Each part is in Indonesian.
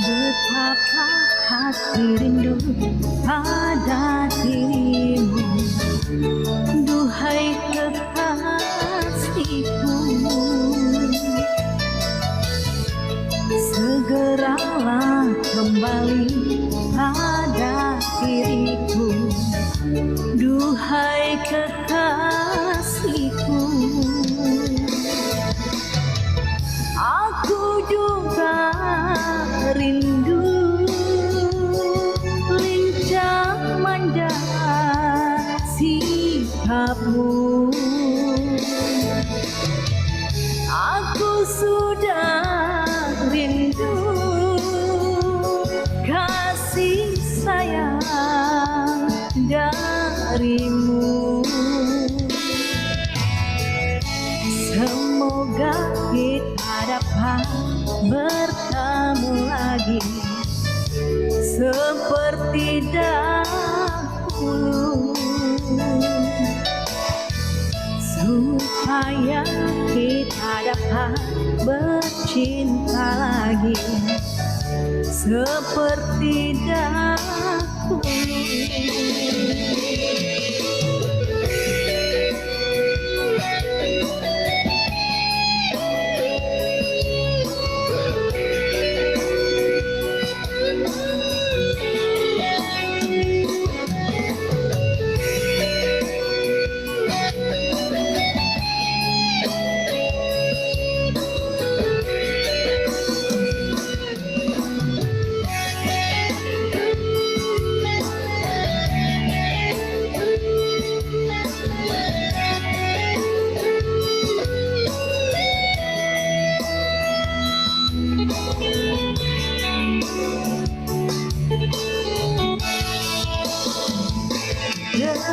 Betapa hati rindu pada dirimu, duhai kekasihku. Segeralah kembali pada diriku, duhai kekasihku. Aku juga rindu lincah manja sikapmu. Aku sudah rindu kasih sayang darimu. Semoga kita dapat bertemu lagi seperti dahulu, supaya kita dapat bercinta lagi seperti dahulu.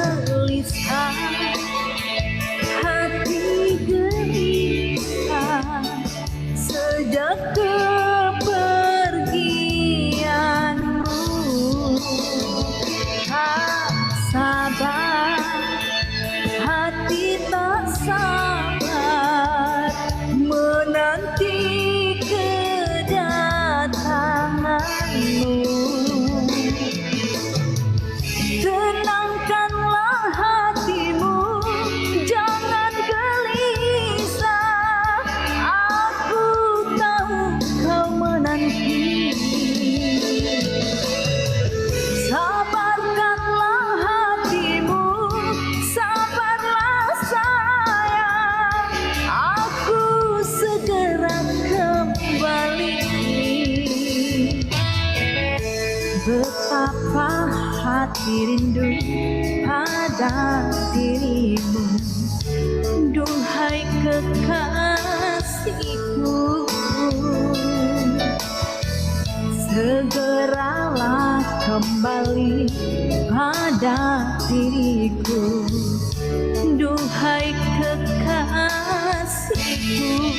Gelisah hati, gelisah sejak kepergianmu. Tak sabar, hati tak sabar menanti kedatanganmu. Tenangkanlah hatimu, jangan gelisah. Aku tahu kau menanti. Sabarkanlah hatimu, sabarlah sayang. Aku segera kembali. Betapa hati rindu pada dirimu, duhai kekasihku. Segeralah kembali pada diriku, duhai kekasihku.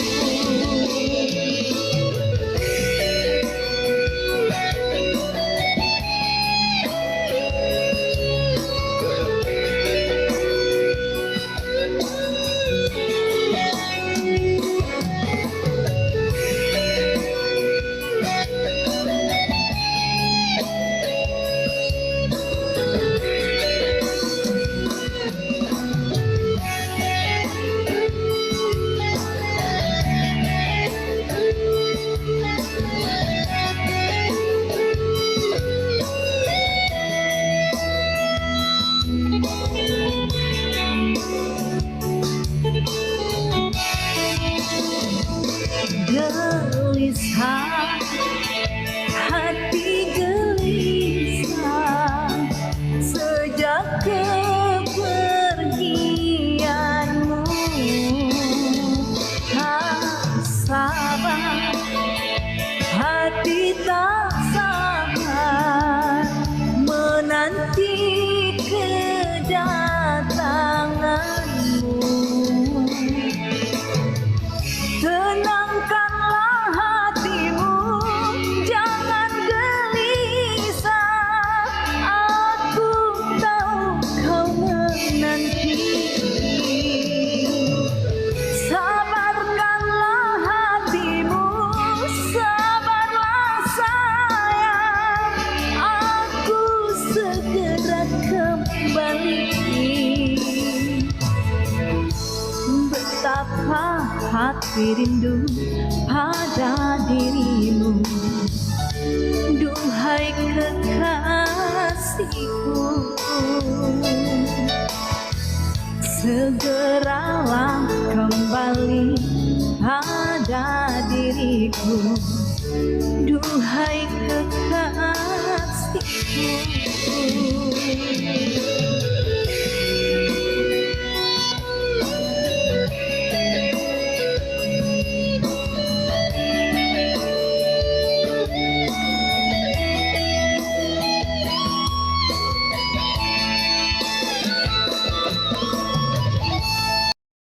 Gelisah hati, gelisah sejak kepergianmu. Tak sabar, hati tak sabar menanti kedatanganmu. Tenangkanlah hatimu, jangan gelisah. Aku tahu kau menanti. Sabarkanlah hatimu, sabarlah sayang. hati rindu pada dirimu. Duhai kekasihku, segeralah kembali pada diriku. Duhai kekasihku.